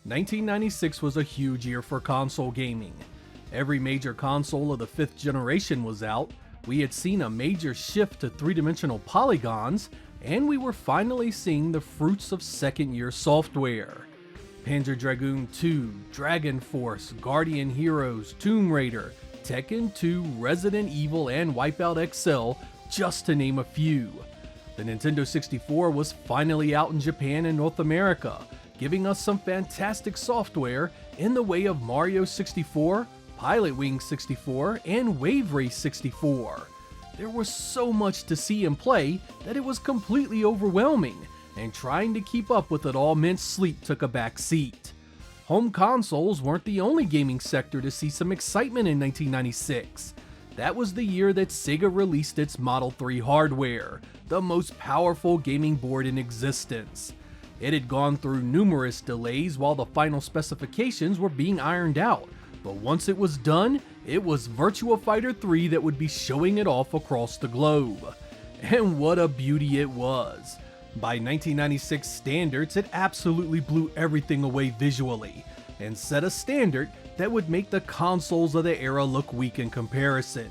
1996 was a huge year for console gaming. Every major console of the 5th generation was out, we had seen a major shift to three-dimensional polygons, and we were finally seeing the fruits of second-year software. Panzer Dragoon 2, Dragon Force, Guardian Heroes, Tomb Raider, Tekken 2, Resident Evil, and Wipeout XL, just to name a few. The Nintendo 64 was finally out in Japan and North America, giving us some fantastic software in the way of Mario 64, Pilot Wings 64, and Wave Race 64. There was so much to see and play that it was completely overwhelming, and trying to keep up with it all meant sleep took a back seat. Home consoles weren't the only gaming sector to see some excitement in 1996. That was the year that Sega released its Model 3 hardware, the most powerful gaming board in existence. It had gone through numerous delays while the final specifications were being ironed out, but once it was done, it was Virtua Fighter 3 that would be showing it off across the globe. And what a beauty it was! By 1996 standards, it absolutely blew everything away visually, and set a standard that would make the consoles of the era look weak in comparison.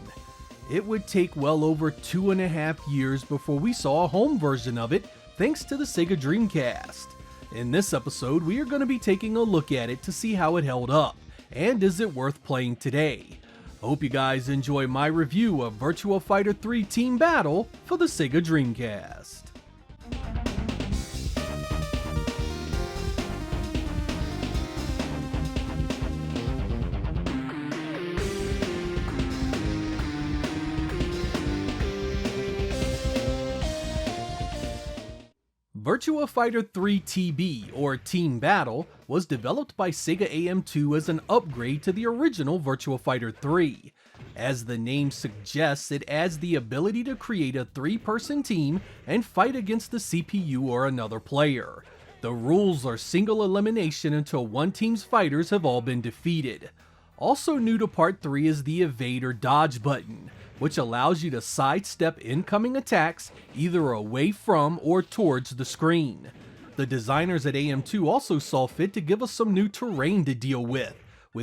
It would take well over 2.5 years before we saw a home version of it, thanks to the Sega Dreamcast. In this episode, we are going to be taking a look at it to see how it held up, and is it worth playing today. Hope you guys enjoy my review of Virtua Fighter 3 Team Battle for the Sega Dreamcast. Virtua Fighter 3 TB, or Team Battle, was developed by Sega AM2 as an upgrade to the original Virtua Fighter 3. As the name suggests, it adds the ability to create a 3-person team and fight against the CPU or another player. The rules are single elimination until one team's fighters have all been defeated. Also new to Part 3 is the evade or dodge button, which allows you to sidestep incoming attacks either away from or towards the screen. The designers at AM2 also saw fit to give us some new terrain to deal with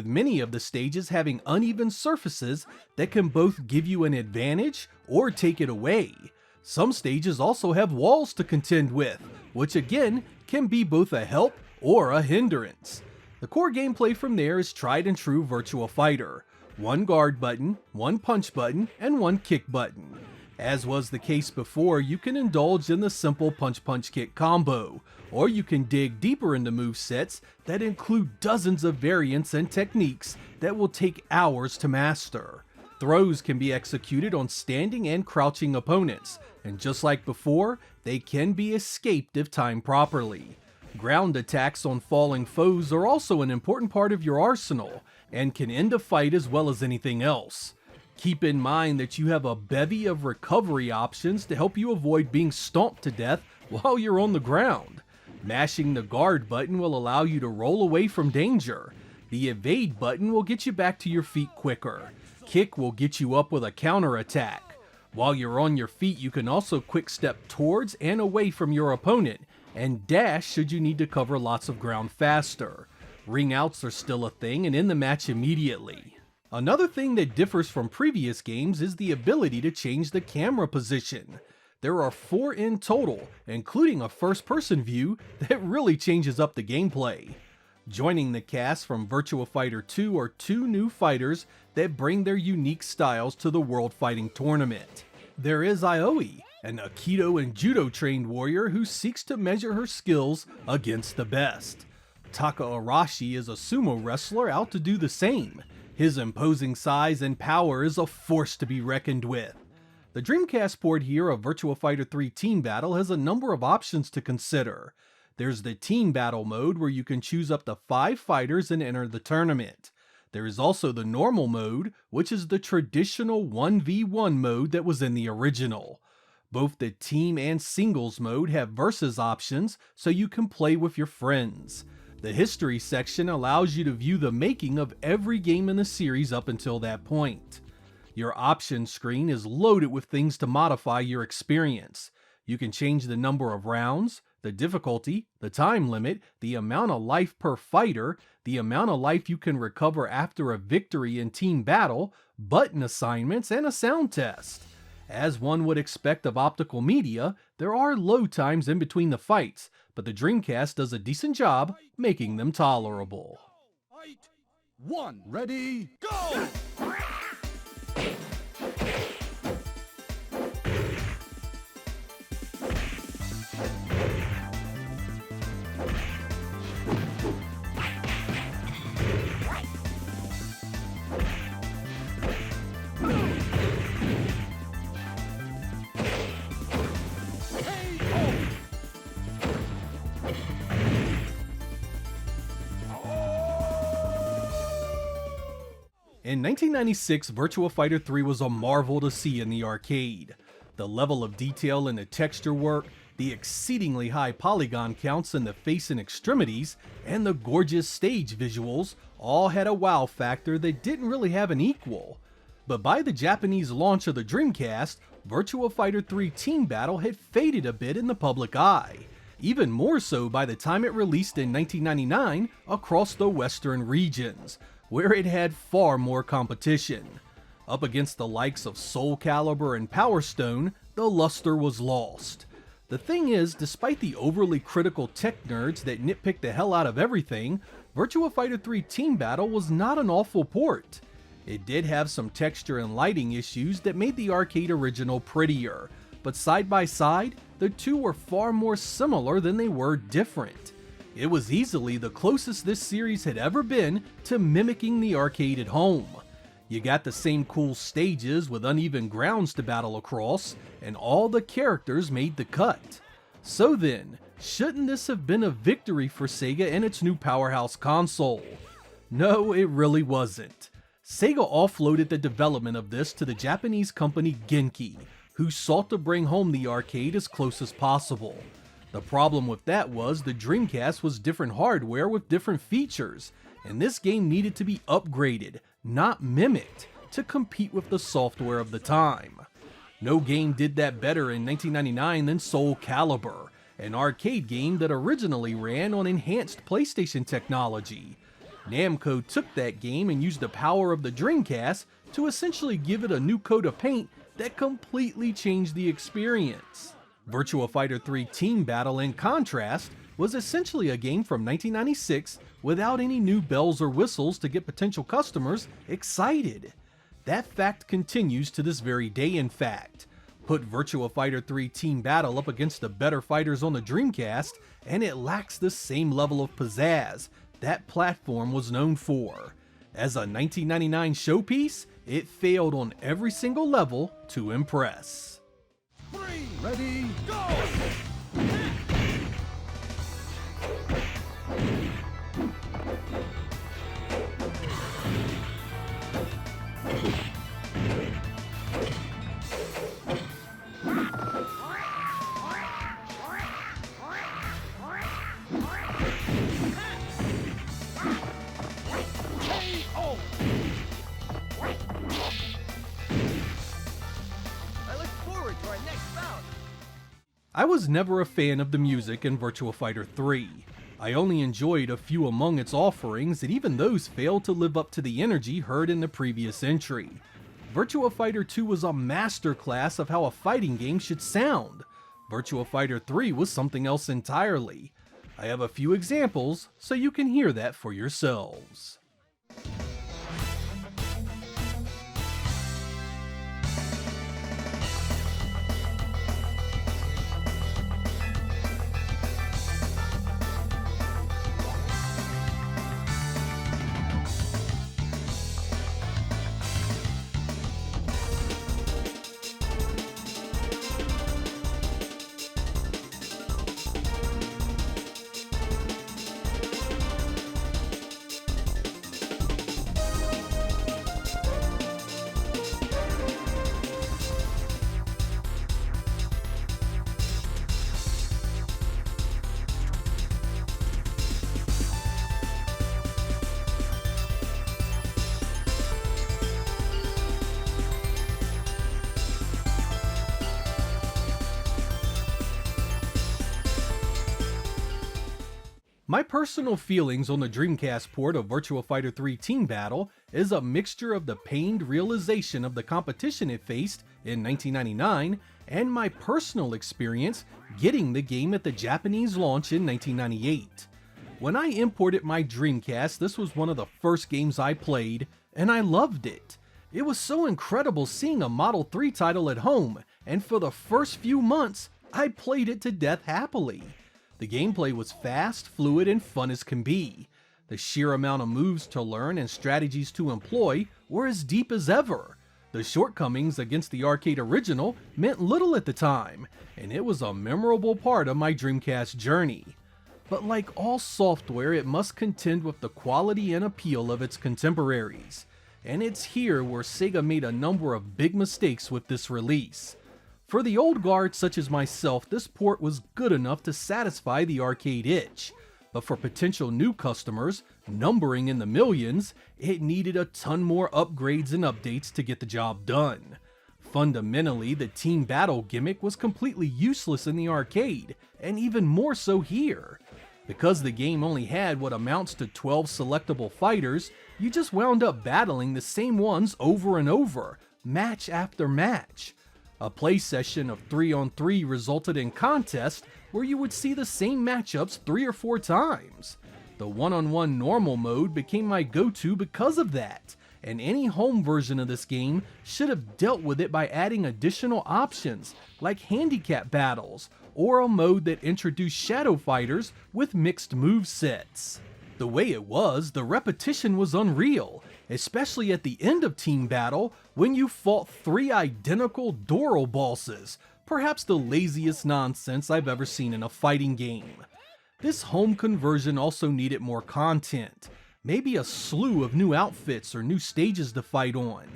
many of the stages having uneven surfaces that can both give you an advantage or take it away. Some stages also have walls to contend with, which again can be both a help or a hindrance. The core gameplay from there is tried and true Virtua Fighter. One guard button, one punch button, and one kick button. As was the case before, you can indulge in the simple punch-punch-kick combo, or you can dig deeper into movesets that include dozens of variants and techniques that will take hours to master. Throws can be executed on standing and crouching opponents, and just like before, they can be escaped if timed properly. Ground attacks on falling foes are also an important part of your arsenal, and can end a fight as well as anything else. Keep in mind that you have a bevy of recovery options to help you avoid being stomped to death while you're on the ground. Mashing the guard button will allow you to roll away from danger. The evade button will get you back to your feet quicker. Kick will get you up with a counter attack. While you're on your feet, you can also quick step towards and away from your opponent, and dash should you need to cover lots of ground faster. Ring outs are still a thing and in the match immediately. Another thing that differs from previous games is the ability to change the camera position. There are 4 in total, including a first-person view that really changes up the gameplay. Joining the cast from Virtua Fighter 2 are 2 new fighters that bring their unique styles to the World Fighting Tournament. There is Aoi, an Aikido and Judo trained warrior who seeks to measure her skills against the best. Taka Arashi is a sumo wrestler out to do the same. His imposing size and power is a force to be reckoned with. The Dreamcast port here of Virtua Fighter 3 Team Battle has a number of options to consider. There's the Team Battle mode where you can choose up to 5 fighters and enter the tournament. There is also the Normal mode, which is the traditional 1v1 mode that was in the original. Both the Team and Singles mode have versus options, so you can play with your friends. The History section allows you to view the making of every game in the series up until that point. Your options screen is loaded with things to modify your experience. You can change the number of rounds, The difficulty, the time limit, the amount of life per fighter, the amount of life you can recover after a victory in team battle, button assignments, and a sound test. As one would expect of optical media, there are load times in between the fights, but the Dreamcast does a decent job making them tolerable. Fight! One, ready, go! In 1996, Virtua Fighter 3 was a marvel to see in the arcade. The level of detail in the texture work, the exceedingly high polygon counts in the face and extremities, and the gorgeous stage visuals all had a wow factor that didn't really have an equal. But by the Japanese launch of the Dreamcast, Virtua Fighter 3 Team Battle had faded a bit in the public eye. Even more so by the time it released in 1999 across the Western regions, where it had far more competition. Up against the likes of Soul Calibur and Power Stone, the luster was lost. The thing is, despite the overly critical tech nerds that nitpick the hell out of everything, Virtua Fighter 3 Team Battle was not an awful port. It did have some texture and lighting issues that made the arcade original prettier, but side by side, the two were far more similar than they were different. It was easily the closest this series had ever been to mimicking the arcade at home. You got the same cool stages with uneven grounds to battle across, and all the characters made the cut. So then, shouldn't this have been a victory for Sega and its new powerhouse console? No, it really wasn't. Sega offloaded the development of this to the Japanese company Genki, who sought to bring home the arcade as close as possible. The problem with that was the Dreamcast was different hardware with different features, and this game needed to be upgraded, not mimicked, to compete with the software of the time. No game did that better in 1999 than Soul Calibur, an arcade game that originally ran on enhanced PlayStation technology. Namco took that game and used the power of the Dreamcast to essentially give it a new coat of paint that completely changed the experience. Virtua Fighter 3 Team Battle, in contrast, was essentially a game from 1996 without any new bells or whistles to get potential customers excited. That fact continues to this very day, in fact. Put Virtua Fighter 3 Team Battle up against the better fighters on the Dreamcast, and it lacks the same level of pizzazz that platform was known for. As a 1999 showpiece, it failed on every single level to impress. 3, ready, go! I was never a fan of the music in Virtua Fighter 3. I only enjoyed a few among its offerings, and even those failed to live up to the energy heard in the previous entry. Virtua Fighter 2 was a masterclass of how a fighting game should sound. Virtua Fighter 3 was something else entirely. I have a few examples, so you can hear that for yourselves. My personal feelings on the Dreamcast port of Virtua Fighter 3 Team Battle is a mixture of the pained realization of the competition it faced in 1999 and my personal experience getting the game at the Japanese launch in 1998. When I imported my Dreamcast, this was one of the first games I played, and I loved it. It was so incredible seeing a Model 3 title at home, and for the first few months, I played it to death happily. The gameplay was fast, fluid, and fun as can be. The sheer amount of moves to learn and strategies to employ were as deep as ever. The shortcomings against the arcade original meant little at the time, and it was a memorable part of my Dreamcast journey. But like all software, it must contend with the quality and appeal of its contemporaries. And it's here where Sega made a number of big mistakes with this release. For the old guard such as myself, this port was good enough to satisfy the arcade itch. But for potential new customers, numbering in the millions, it needed a ton more upgrades and updates to get the job done. Fundamentally, the team battle gimmick was completely useless in the arcade, and even more so here. Because the game only had what amounts to 12 selectable fighters, you just wound up battling the same ones over and over, match after match. A play session of 3-on-3 resulted in contests where you would see the same matchups 3 or 4 times. The 1-on-1 normal mode became my go-to because of that, and any home version of this game should have dealt with it by adding additional options like handicap battles, or a mode that introduced shadow fighters with mixed movesets. The way it was, the repetition was unreal, especially at the end of Team Battle when you fought 3 identical Doro bosses, perhaps the laziest nonsense I've ever seen in a fighting game. This home conversion also needed more content, maybe a slew of new outfits or new stages to fight on.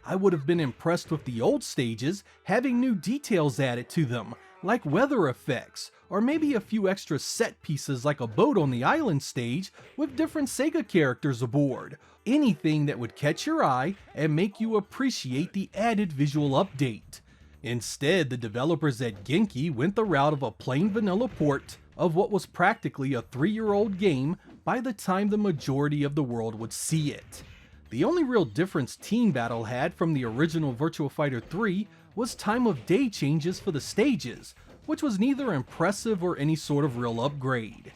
I would have been impressed with the old stages having new details added to them, like weather effects, or maybe a few extra set pieces like a boat on the island stage with different Sega characters aboard. Anything that would catch your eye and make you appreciate the added visual update. Instead, the developers at Genki went the route of a plain vanilla port of what was practically a 3-year-old game by the time the majority of the world would see it. The only real difference Team Battle had from the original Virtua Fighter 3 was time of day changes for the stages, which was neither impressive or any sort of real upgrade.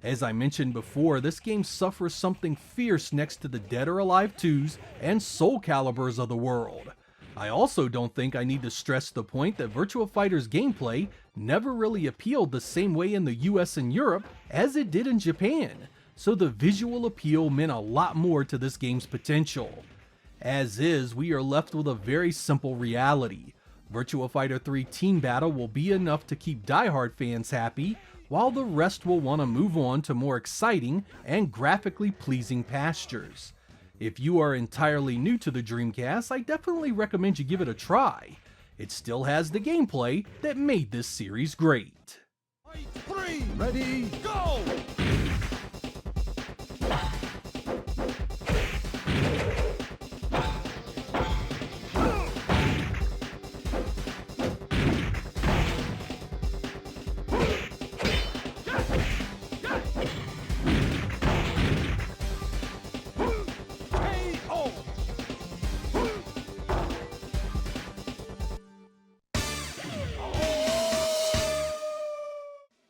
As I mentioned before, this game suffers something fierce next to the Dead or Alive 2s and Soul Caliburs of the world. I also don't think I need to stress the point that Virtua Fighter's gameplay never really appealed the same way in the US and Europe as it did in Japan, so the visual appeal meant a lot more to this game's potential. As is, we are left with a very simple reality. Virtua Fighter 3 Team Battle will be enough to keep diehard fans happy, while the rest will want to move on to more exciting and graphically pleasing pastures. If you are entirely new to the Dreamcast, I definitely recommend you give it a try. It still has the gameplay that made this series great. Fight 3, ready, go!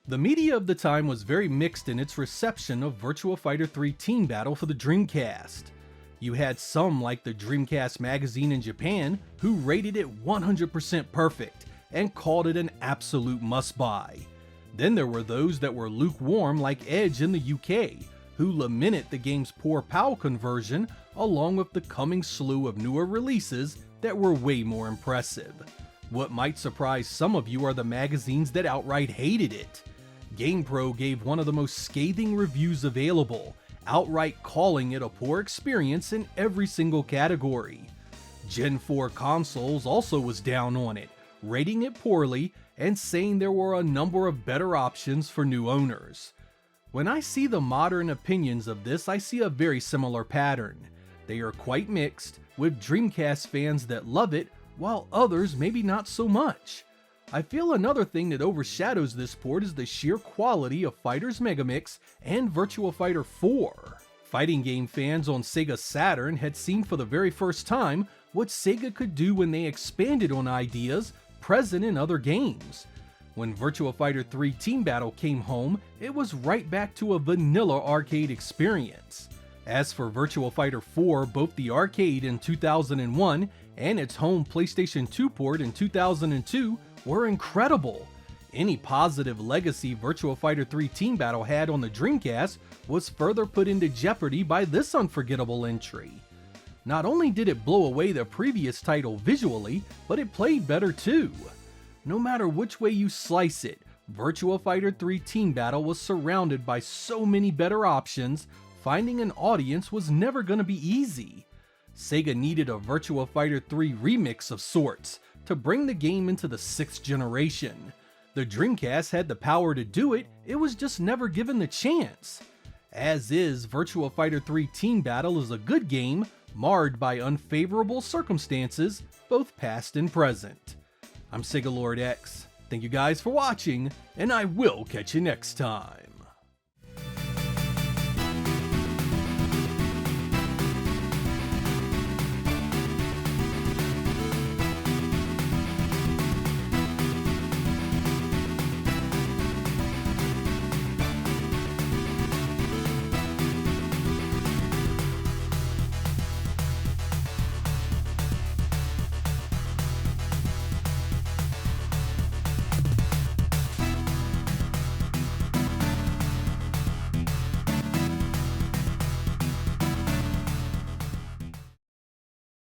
The media of the time was very mixed in its reception of Virtua Fighter 3 Team Battle for the Dreamcast. You had some like the Dreamcast magazine in Japan who rated it 100% perfect and called it an absolute must-buy. Then there were those that were lukewarm like Edge in the UK, who lamented the game's poor PAL conversion along with the coming slew of newer releases that were way more impressive. What might surprise some of you are the magazines that outright hated it. GamePro gave one of the most scathing reviews available, outright calling it a poor experience in every single category. Gen 4 Consoles also was down on it, rating it poorly and saying there were a number of better options for new owners. When I see the modern opinions of this, I see a very similar pattern. They are quite mixed, with Dreamcast fans that love it, while others maybe not so much. I feel another thing that overshadows this port is the sheer quality of Fighters Megamix and Virtua Fighter 4. Fighting game fans on Sega Saturn had seen for the very first time what Sega could do when they expanded on ideas present in other games. When Virtua Fighter 3 Team Battle came home, it was right back to a vanilla arcade experience. As for Virtua Fighter 4, both the arcade in 2001 and its home PlayStation 2 port in 2002 were incredible. Any positive legacy Virtua Fighter 3 Team Battle had on the Dreamcast was further put into jeopardy by this unforgettable entry. Not only did it blow away the previous title visually, but it played better too. No matter which way you slice it, Virtua Fighter 3 Team Battle was surrounded by so many better options, finding an audience was never going to be easy. Sega needed a Virtua Fighter 3 remix of sorts to bring the game into the 6th generation. The Dreamcast had the power to do it, it was just never given the chance. As is, Virtua Fighter 3 Team Battle is a good game, marred by unfavorable circumstances, both past and present. I'm Sega Lord X. Thank you guys for watching, and I will catch you next time.